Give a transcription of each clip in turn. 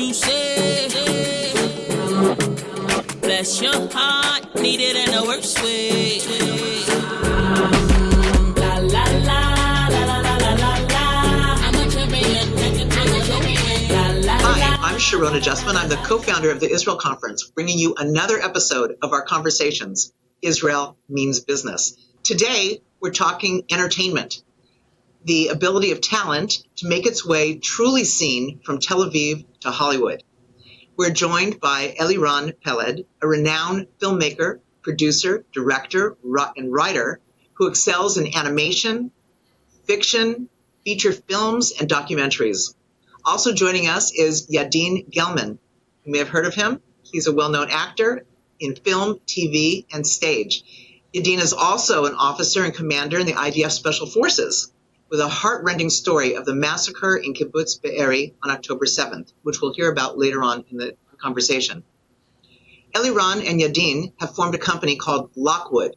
you say. Bless your heart, need it in the worst way. La la la, la la la la la la. I'm a champion, Hi, I'm Sharon Adjustment. I'm the co-founder of the Israel Conference, bringing you another episode of our conversations, Israel Means Business. Today, we're talking entertainment, the ability of talent to make its way truly seen from Tel Aviv to Hollywood. We're joined by Eliran Peled, a renowned filmmaker, producer, director, and writer who excels in animation, fiction, feature films, and documentaries. Also joining us is Yadin Gellman. You may have heard of him. He's a well-known actor in film, TV, and stage. Yadin is also an officer and commander in the IDF Special Forces, with a heart-rending story of the massacre in Kibbutz Be'eri on October 7th, which we'll hear about later on in the conversation. Eliran and Yadin have formed a company called Lockwood,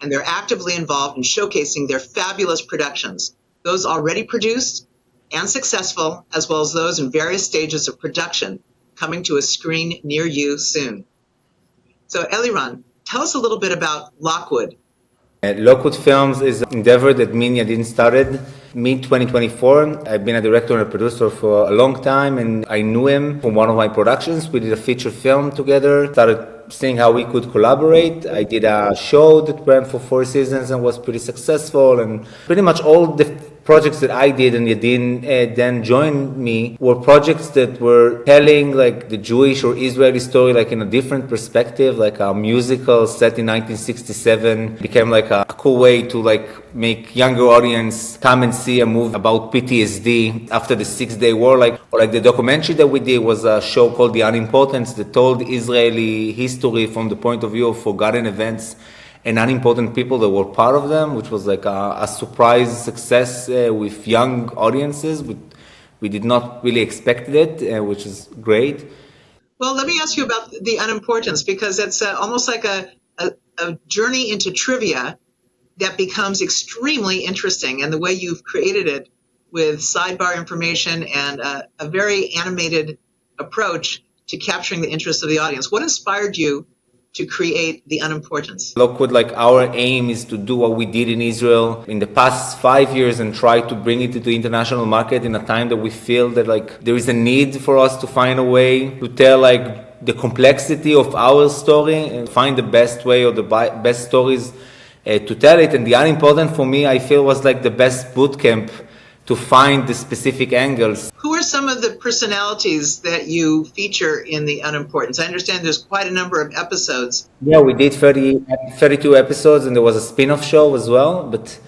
and they're actively involved in showcasing their fabulous productions, those already produced and successful, as well as those in various stages of production, coming to a screen near you soon. So Eliran, tell us a little bit about Lockwood. Lockwood Films is an endeavor that me and Yadin started mid-2024. I've been a director and a producer for a long time, and I knew him from one of my productions. We did a feature film together, started seeing how we could collaborate. I did a show that ran for 4 seasons and was pretty successful, and pretty much all the projects that I did and Yadin then joined me were projects that were telling like the Jewish or Israeli story like in a different perspective, like a musical set in 1967 became like a cool way to like make younger audience come and see a movie about PTSD after the 6-day war. Or the documentary that we did was a show called The Unimportance that told Israeli history from the point of view of forgotten events and unimportant people that were part of them, which was like a surprise success with young audiences. We did not really expect it, which is great. Well, let me ask you about The Unimportance, because it's almost like a journey into trivia that becomes extremely interesting, and the way you've created it with sidebar information and a very animated approach to capturing the interest of the audience. What inspired you to create The Unimportance? Lockwood, our aim is to do what we did in Israel in the past 5 years and try to bring it to the international market in a time that we feel that there is a need for us to find a way to tell the complexity of our story and find the best way or the best stories to tell it. And The Unimportant for me, I feel, was the best boot camp to find the specific angles. Who are some of the personalities that you feature in The Unimportance? I understand there's quite a number of episodes. Yeah, we did 32 episodes, and there was a spin-off show as well. But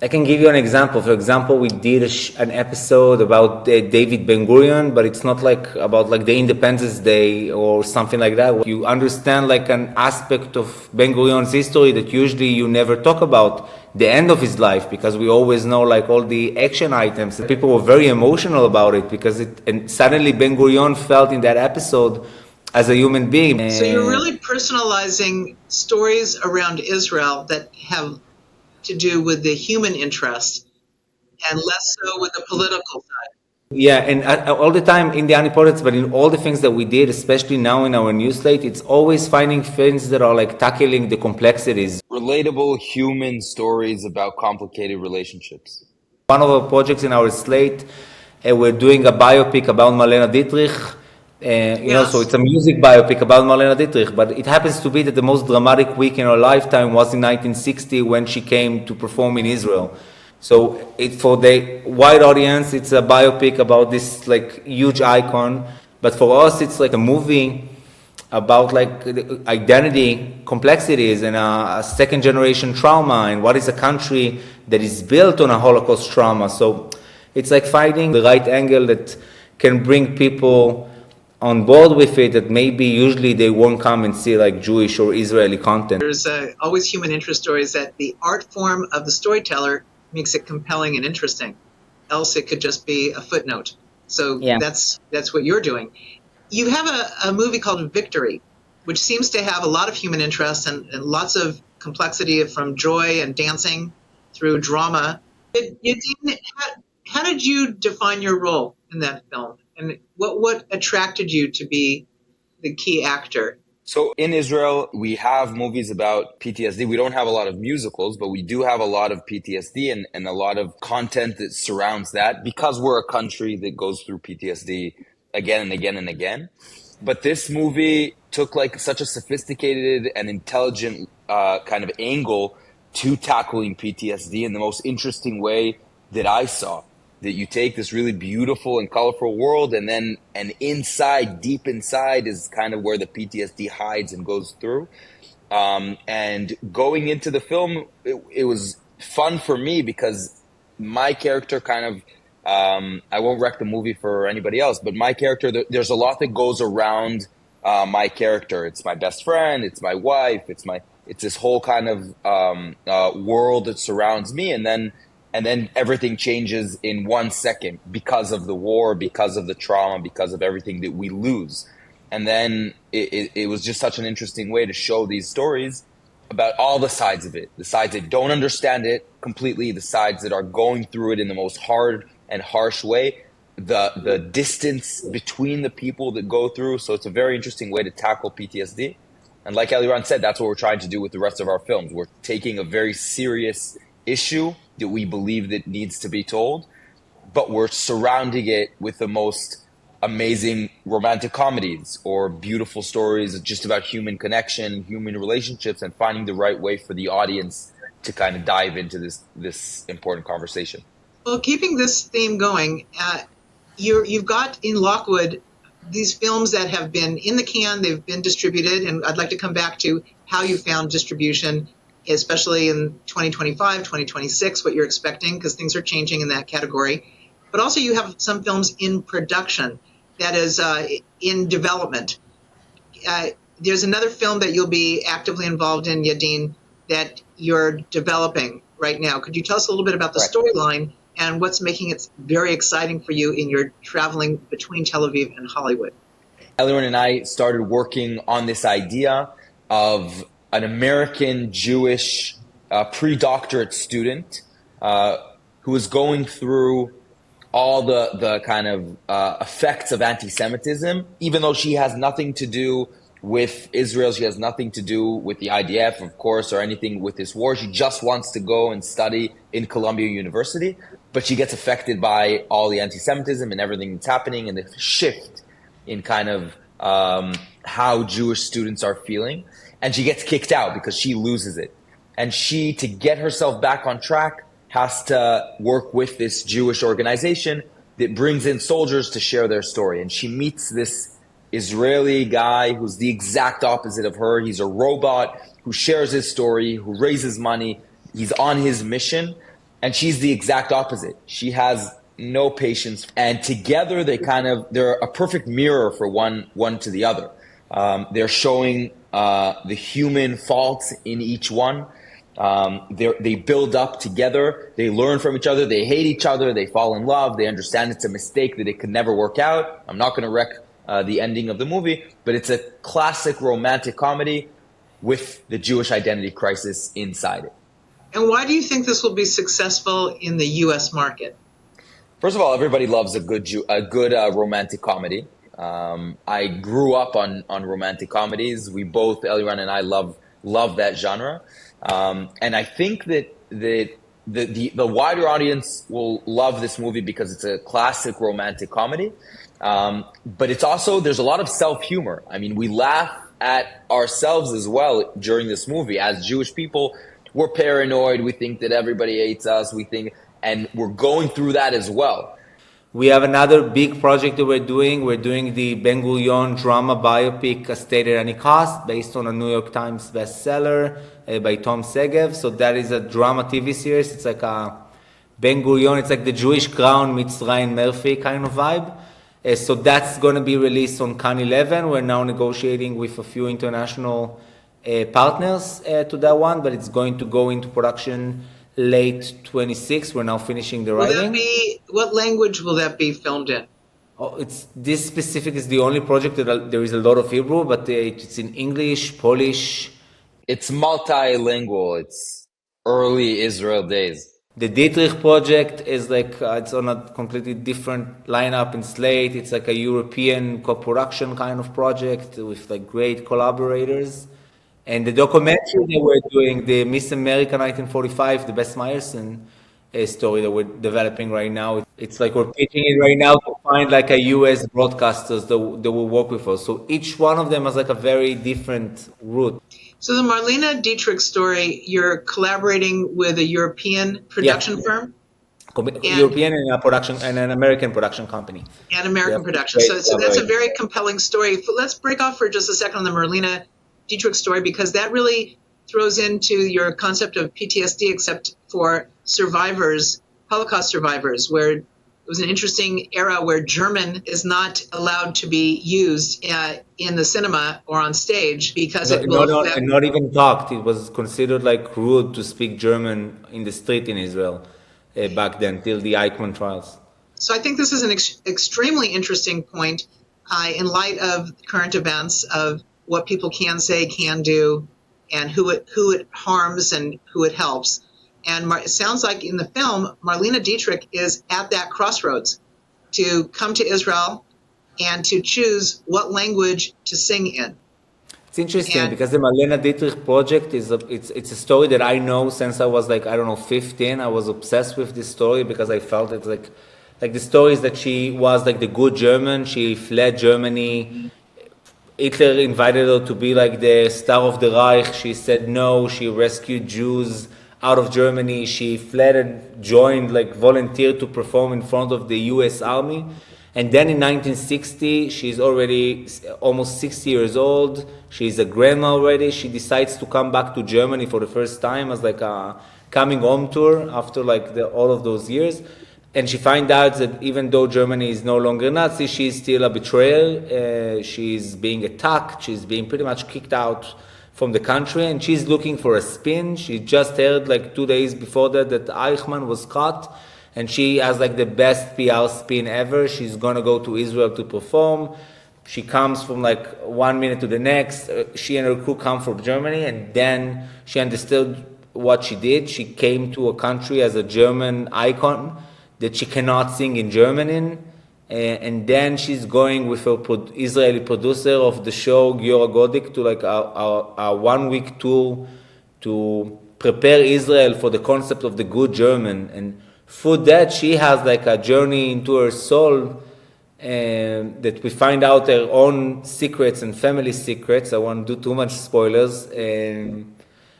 I can give you an example. For example, we did an episode about David Ben Gurion, but it's not about the Independence Day or something like that. You understand an aspect of Ben Gurion's history that usually you never talk about, the end of his life, because we always know all the action items. People were very emotional about it and suddenly Ben Gurion felt in that episode as a human being. So you're really personalizing stories around Israel that have to do with the human interest and less so with the political side. Yeah, and all the time in The Unimportance, but in all the things that we did, especially now in our new slate, it's always finding things that are tackling the complexities. Relatable human stories about complicated relationships. One of our projects in our slate, we're doing a biopic about Marlene Dietrich. So it's a music biopic about Marlene Dietrich, but it happens to be that the most dramatic week in her lifetime was in 1960 when she came to perform in Israel. So for the wide audience, it's a biopic about this huge icon. But for us, it's a movie about identity complexities and a second generation trauma and what is a country that is built on a Holocaust trauma. So it's finding the right angle that can bring people on board with it that maybe usually they won't come and see Jewish or Israeli content. There's always human interest stories that the art form of the storyteller makes it compelling and interesting. Else it could just be a footnote. So yeah. That's what you're doing. You have a movie called Victory, which seems to have a lot of human interest and lots of complexity from joy and dancing through drama. How did you define your role in that film? And what attracted you to be the key actor? So in Israel, we have movies about PTSD. We don't have a lot of musicals, but we do have a lot of PTSD and a lot of content that surrounds that because we're a country that goes through PTSD again and again and again. But this movie took like such a sophisticated and intelligent kind of angle to tackling PTSD in the most interesting way that I saw. That you take this really beautiful and colorful world, and then inside, deep inside, is kind of where the PTSD hides and goes through. And going into the film, it was fun for me because my character kind of, I won't wreck the movie for anybody else, but my character, there's a lot that goes around my character. It's my best friend, it's my wife, it's this whole kind of world that surrounds me, and then everything changes in 1 second because of the war, because of the trauma, because of everything that we lose. And then it was just such an interesting way to show these stories about all the sides of it, the sides that don't understand it completely, the sides that are going through it in the most hard and harsh way, the distance between the people that go through. So it's a very interesting way to tackle PTSD. And like Eliran said, that's what we're trying to do with the rest of our films. We're taking a very serious issue that we believe that needs to be told, but we're surrounding it with the most amazing romantic comedies or beautiful stories just about human connection, human relationships, and finding the right way for the audience to kind of dive into this important conversation. Well, keeping this theme going, you've got in Lockwood these films that have been in the can, they've been distributed, and I'd like to come back to how you found distribution, especially in 2025, 2026, what you're expecting, because things are changing in that category. But also you have some films in production, that is in development. There's another film that you'll be actively involved in, Yadin, that you're developing right now. Could you tell us a little bit about the storyline and what's making it very exciting for you in your traveling between Tel Aviv and Hollywood? Eliran and I started working on this idea of an American Jewish pre-doctorate student who is going through all the kind of effects of anti-Semitism, even though she has nothing to do with Israel, she has nothing to do with the IDF, of course, or anything with this war. She just wants to go and study in Columbia University, but she gets affected by all the anti-Semitism and everything that's happening and the shift in kind of how Jewish students are feeling. And she gets kicked out because she loses it. And she, to get herself back on track, has to work with this Jewish organization that brings in soldiers to share their story. And she meets this Israeli guy who's the exact opposite of her. He's a robot who shares his story, who raises money. He's on his mission. And she's the exact opposite. She has no patience. And together they're a perfect mirror for one to the other. They're showing the human faults in each one. They build up together. They learn from each other. They hate each other. They fall in love. They understand it's a mistake, that it could never work out. I'm not going to wreck the ending of the movie, but it's a classic romantic comedy with the Jewish identity crisis inside it. And why do you think this will be successful in the U.S. market? First of all, everybody loves a good romantic comedy. I grew up on romantic comedies. We both, Eliran and I, love that genre. And I think that the wider audience will love this movie because it's a classic romantic comedy. But it's also, there's a lot of self-humor. I mean, we laugh at ourselves as well during this movie. As Jewish people, we're paranoid. We think that everybody hates us. And we're going through that as well. We have another big project that we're doing. We're doing the Ben Gurion drama biopic, A State at Any Cost, based on a New York Times bestseller by Tom Segev. So that is a drama TV series. It's like a Ben Gurion. It's like the Jewish Crown meets Ryan Murphy kind of vibe. So that's going to be released on Cannes 11. We're now negotiating with a few international partners to that one, but it's going to go into production late 26. We're now finishing the writing. What language will that be filmed in? This specific is the only project that there is a lot of Hebrew, but it's in English, Polish. It's multilingual. It's early Israel days. The Dietrich project is like, it's on a completely different lineup in Slate. It's like a European co-production kind of project with like great collaborators. And the documentary they were doing, the Miss America 1945, the Bess Meyerson story that we're developing right now. It's like we're pitching it right now to find like a US broadcasters that will work with us. So each one of them has like a very different route. So the Marlene Dietrich story, you're collaborating with a European production firm? European and a production and an American production company. And American production. So that's a very compelling story. Let's break off for just a second on the Marlene Dietrich story, because that really throws into your concept of PTSD, except for survivors, Holocaust survivors, where it was an interesting era where German is not allowed to be used in the cinema or on stage because it will affect... And not even talked. It was considered like rude to speak German in the street in Israel back then, till the Eichmann trials. So I think this is an extremely interesting point in light of current events of what people can say, can do, and who it harms and who it helps. And it sounds like in the film, Marlene Dietrich is at that crossroads to come to Israel and to choose what language to sing in. It's interesting because the Marlene Dietrich project it's a story that I know since I was like, I don't know, 15. I was obsessed with this story because I felt it's like the stories that she was like the good German. She fled Germany. Hitler invited her to be like the star of the Reich. She said no. She rescued Jews out of Germany. She fled and joined, like volunteered to perform in front of the US Army. And then in 1960, she's already almost 60 years old. She's a grandma already. She decides to come back to Germany for the first time as like a coming home tour after like all of those years. And she finds out that even though Germany is no longer Nazi, she's still a betrayer. She's being attacked. She's being pretty much kicked out from the country, and she's looking for a spin. She just heard like 2 days before that Eichmann was caught, and she has like the best PR spin ever. She's gonna go to Israel to perform. She comes from like 1 minute to the next. She and her crew come from Germany, and then she understood what she did. She came to a country as a German icon that she cannot sing in German in. And then she's going with her Israeli producer of the show, Giora Godik, to like a 1 week tour to prepare Israel for the concept of the good German. And through that, she has like a journey into her soul that we find out her own secrets and family secrets. I won't do too much spoilers. And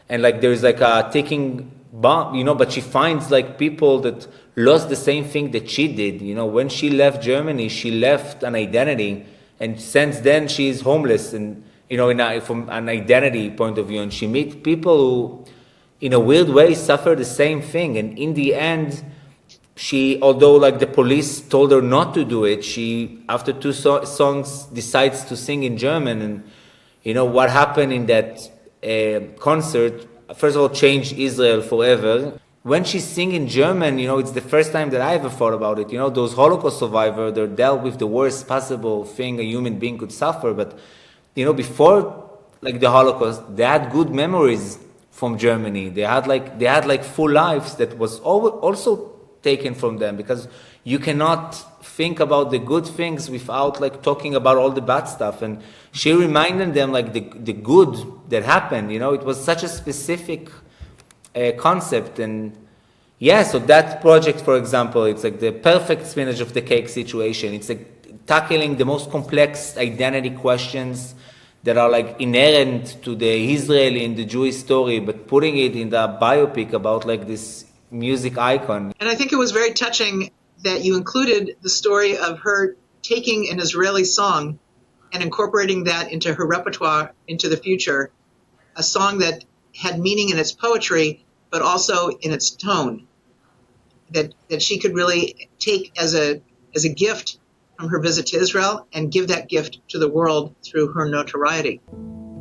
like there's like a ticking bomb, you know, but she finds like people that lost the same thing that she did. You know, when she left Germany, she left an identity, and since then she's homeless, and you know, from an identity point of view, and she meets people who, in a weird way, suffer the same thing. And in the end, she, although like the police told her not to do it, she, after two songs, decides to sing in German. And you know what happened in that concert? First of all, changed Israel forever. When she sings in German, you know, it's the first time that I ever thought about it. You know, those Holocaust survivors, they're dealt with the worst possible thing a human being could suffer. But, you know, before like the Holocaust, they had good memories from Germany. They had like full lives that was also taken from them, because you cannot think about the good things without like talking about all the bad stuff. And she reminded them like the good that happened. You know, it was such a specific concept. And yeah, so that project, for example, it's like the perfect spinach of the cake situation. It's like tackling the most complex identity questions that are like inherent to the Israeli and the Jewish story, but putting it in the biopic about like this music icon. And I think it was very touching that you included the story of her taking an Israeli song and incorporating that into her repertoire into the future, a song that had meaning in its poetry, but also in its tone, that she could really take as a gift from her visit to Israel and give that gift to the world through her notoriety.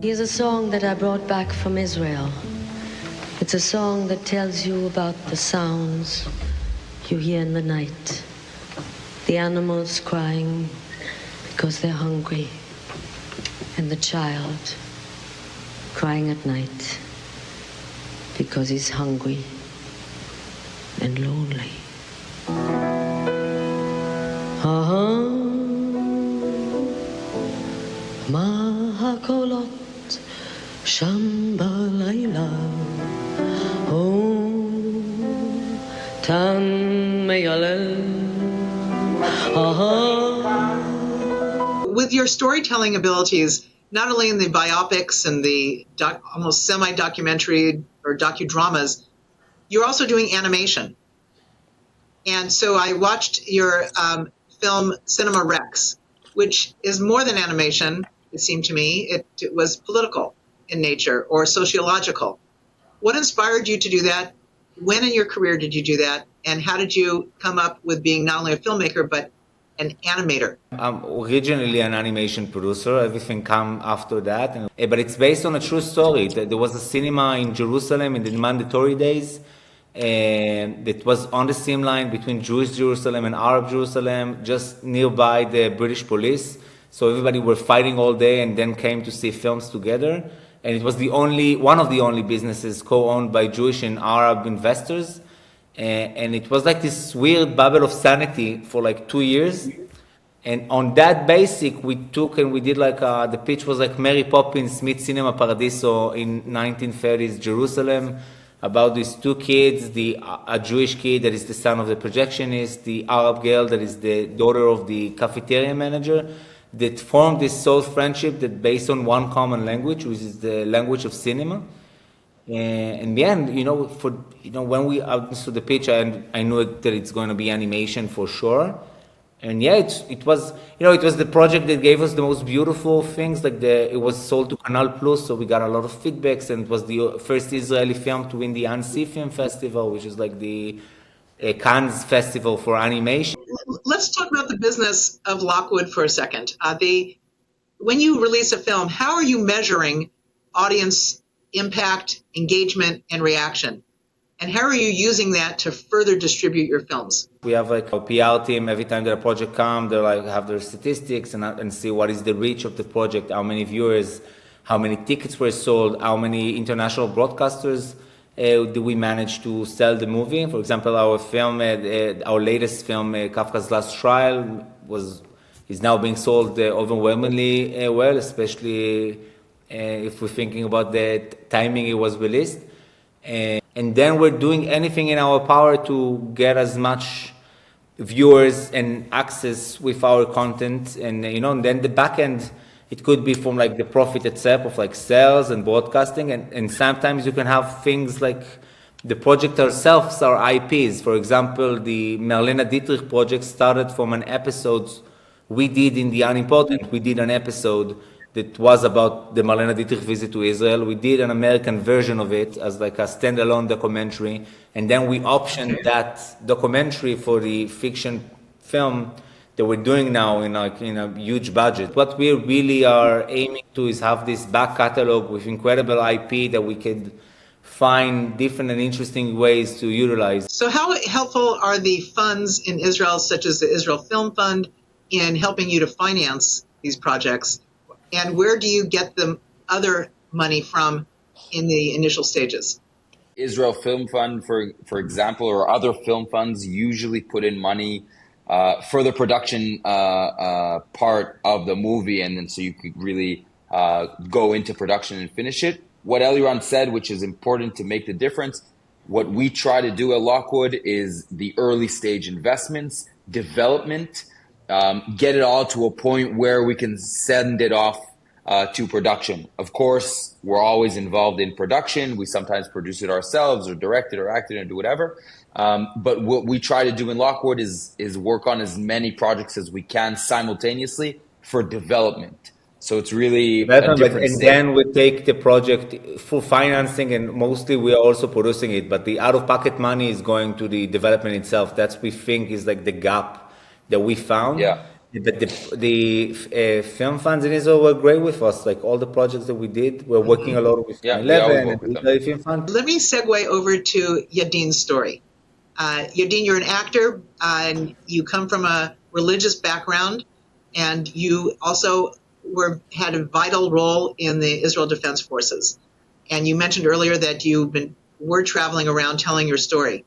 Here's a song that I brought back from Israel. It's a song that tells you about the sounds you hear in the night. The animals crying because they're hungry, and the child crying at night because he's hungry. and lonely. Mahakolot Shambalayla Tan Meyalel With your storytelling abilities, not only in the biopics and the almost semi-documentary or docudramas, you're also doing animation. And so I watched your film Cinema Rex, which is more than animation, it seemed to me. It was political in nature or sociological. What inspired you to do that? When in your career did you do that? And how did you come up with being not only a filmmaker, but an animator? I'm originally an animation producer. Everything came after that. But it's based on a true story. There was a cinema in Jerusalem in the mandatory days. And it was on the seam line between Jewish Jerusalem and Arab Jerusalem, just nearby the British police. So everybody were fighting all day and then came to see films together. And it was one of the only businesses co-owned by Jewish and Arab investors. And it was like this weird bubble of sanity for like 2 years. And on that basic, we took and we did the pitch was like Mary Poppins meets Cinema Paradiso in 1930s Jerusalem, about these two kids, a Jewish kid that is the son of the projectionist, the Arab girl that is the daughter of the cafeteria manager, that formed this soul friendship that based on one common language, which is the language of cinema. And in the end, when we understood the pitch, I knew that it's going to be animation for sure. And yeah, it was the project that gave us the most beautiful things. It was sold to Canal Plus, so we got a lot of feedbacks, and it was the first Israeli film to win the Annecy Film Festival, which is like the Cannes Festival for animation. Let's talk about the business of Lockwood for a second. When you release a film, how are you measuring audience impact, engagement, and reaction? And how are you using that to further distribute your films? We have like a PR team. Every time that a project comes, they have their statistics and see what is the reach of the project, how many viewers, how many tickets were sold, how many international broadcasters do we manage to sell the movie. For example, our film, our latest film, Kafka's Last Trial, is now being sold overwhelmingly well, especially if we're thinking about the timing it was released. And then we're doing anything in our power to get as much viewers and access with our content. And then the back end, it could be from like the profit itself of like sales and broadcasting. And sometimes you can have things like the project ourselves are IPs. For example, the Marlene Dietrich project started from an episode we did in The Unimportant. We did an episode that was about the Marlene Dietrich visit to Israel. We did an American version of it as like a standalone documentary, and then we optioned that documentary for the fiction film that we're doing now in a huge budget. What we really are aiming to is have this back catalog with incredible IP that we could find different and interesting ways to utilize. So how helpful are the funds in Israel, such as the Israel Film Fund, in helping you to finance these projects? And where do you get the other money from in the initial stages? Israel Film Fund, for example, or other film funds usually put in money for the production part of the movie, and then so you could really go into production and finish it. What Eliran said, which is important to make the difference, what we try to do at Lockwood is the early stage investments, development, get it all to a point where we can send it off to production. Of course, we're always involved in production. We sometimes produce it ourselves or direct it or act it or do whatever. But what we try to do in Lockwood is work on as many projects as we can simultaneously for development. So it's really a different and then we take the project for financing, and mostly we are also producing it. But the out-of-pocket money is going to the development itself. That's we think is like the gap that we found. Yeah. But the film funds in Israel were great with us. Like all the projects that we did, we're working a lot with 11 and the film fund. Let me segue over to Yadin's story. Yadin, you're an actor, and you come from a religious background, and you also had a vital role in the Israel Defense Forces. And you mentioned earlier that you were traveling around telling your story.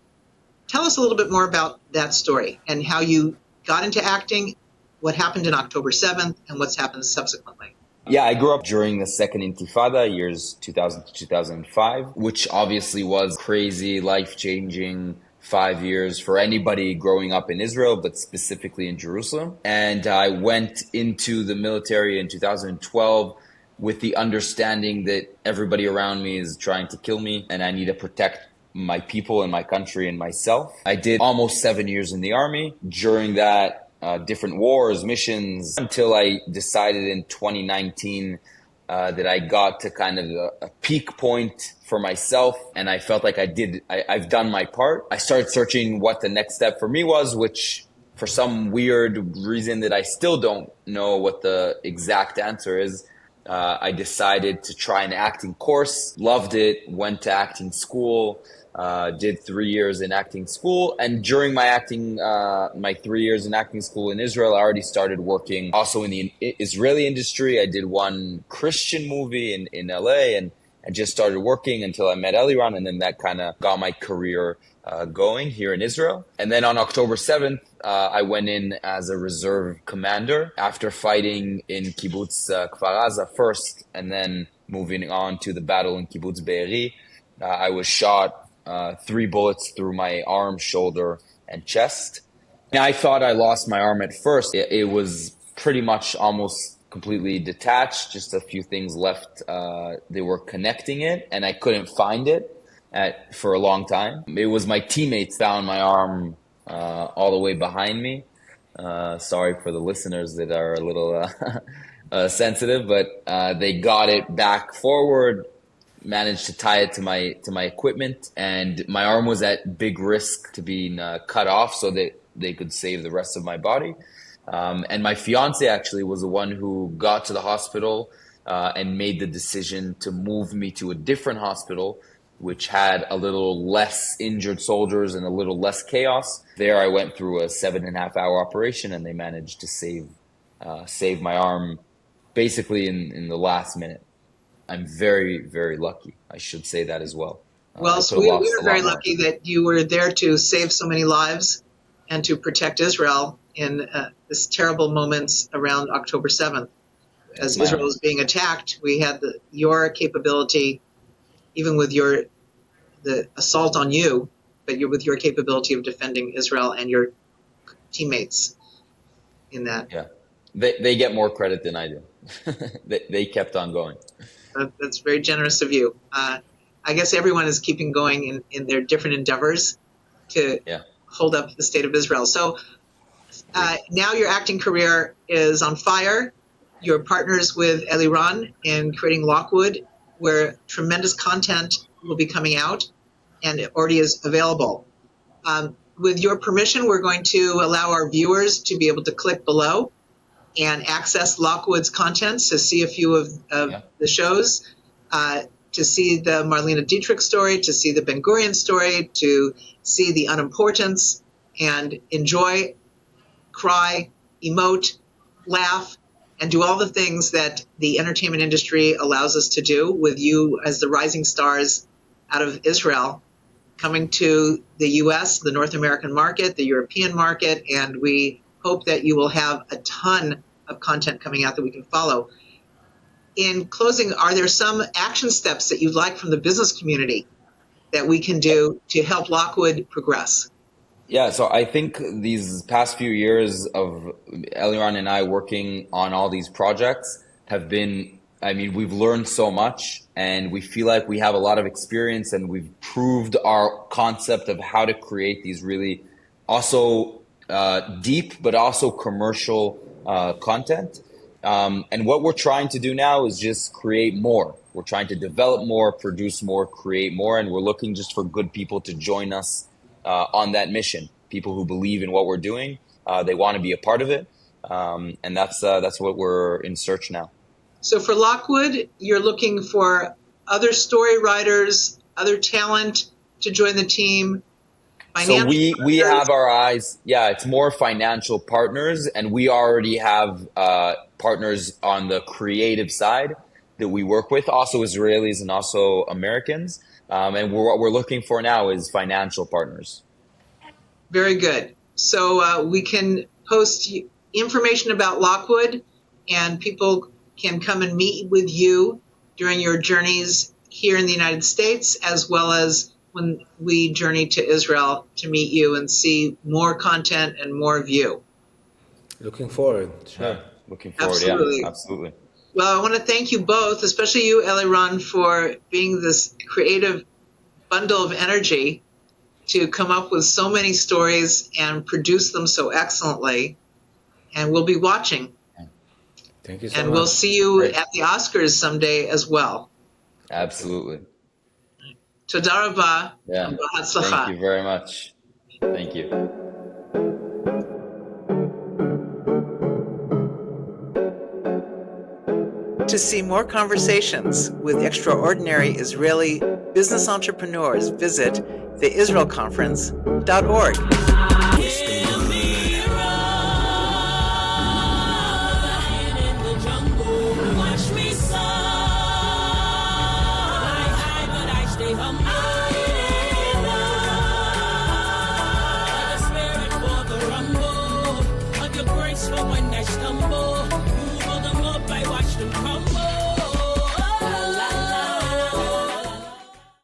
Tell us a little bit more about that story and how you got into acting, what happened in October 7th, and what's happened subsequently. Yeah, I grew up during the second Intifada, years 2000 to 2005, which obviously was crazy, life-changing 5 years for anybody growing up in Israel, but specifically in Jerusalem. And I went into the military in 2012 with the understanding that everybody around me is trying to kill me and I need to protect my people and my country and myself. I did almost 7 years in the army. During that, different wars, missions, until I decided in 2019 that I got to kind of a peak point for myself, and I felt like I've done my part. I started searching what the next step for me was, which for some weird reason that I still don't know what the exact answer is, I decided to try an acting course, loved it, went to acting school, did 3 years in acting school. And during my 3 years in acting school in Israel, I already started working also in the Israeli industry. I did one Christian movie in LA, and I just started working until I met Eliran, and then that kind of got my career going here in Israel. And then on October 7th, I went in as a reserve commander after fighting in Kibbutz Kfar Aza first, and then moving on to the battle in Kibbutz Be'eri. I was shot 3 bullets through my arm, shoulder, and chest. And I thought I lost my arm at first. It was pretty much almost completely detached, just a few things left. They were connecting it, and I couldn't find it for a long time. It was my teammates found my arm all the way behind me. Sorry for the listeners that are a little sensitive, but they got it back forward, managed to tie it to my equipment, and my arm was at big risk to being cut off so that they could save the rest of my body. And my fiance actually was the one who got to the hospital and made the decision to move me to a different hospital, which had a little less injured soldiers and a little less chaos. There I went through a 7.5-hour operation, and they managed to save my arm basically in the last minute. I'm very, very lucky. I should say that as well. Well, so we were very lucky that you were there to save so many lives and to protect Israel in this terrible moments around October 7th. As Israel was being attacked, we had your capability, even with the assault on you, but with your capability of defending Israel and your teammates in that. Yeah, they get more credit than I do. They kept on going. That's very generous of you. I guess everyone is keeping going in their different endeavors to hold up the state of Israel. So now your acting career is on fire. You're partners with Eliran in creating Lockwood, where tremendous content will be coming out, and it already is available. With your permission, we're going to allow our viewers to be able to click below and access Lockwood's contents to see a few of the shows, to see the Marlene Dietrich story, to see the Ben Gurion story, to see the unimportance, and enjoy, cry, emote, laugh, and do all the things that the entertainment industry allows us to do, with you as the rising stars out of Israel coming to the U.S., the North American market, the European market, and we hope that you will have a ton of content coming out that we can follow. In closing, are there some action steps that you'd like from the business community that we can do to help Lockwood progress? Yeah, so I think these past few years of Eliran and I working on all these projects have been, we've learned so much, and we feel like we have a lot of experience, and we've proved our concept of how to create these really also deep but also commercial content. And what we're trying to do now is just create more. We're trying to develop more, produce more, create more, and we're looking just for good people to join us on that mission. People who believe in what we're doing, they want to be a part of it, and that's what we're in search now. So for Lockwood, you're looking for other story writers, other talent to join the team. So we have our eyes, it's more financial partners, and we already have partners on the creative side that we work with, also Israelis and also Americans. And what we're looking for now is financial partners. Very good. So we can post information about Lockwood, and people can come and meet with you during your journeys here in the United States, as well as when we journey to Israel to meet you and see more content and more of you. Looking forward. Sure. Yeah, looking forward. Absolutely. Yeah, absolutely. Well, I want to thank you both, especially you, Eliran, for being this creative bundle of energy to come up with so many stories and produce them so excellently. And we'll be watching. Thank you so And much. we'll see you Great. at the Oscars someday as well. Absolutely. Toda rabah. Yeah. B'hatzlacha. Thank you very much. Thank you. To see more conversations with extraordinary Israeli business entrepreneurs, visit theisraelconference.org. For when I stumble, you hold them up, I watch them crumble.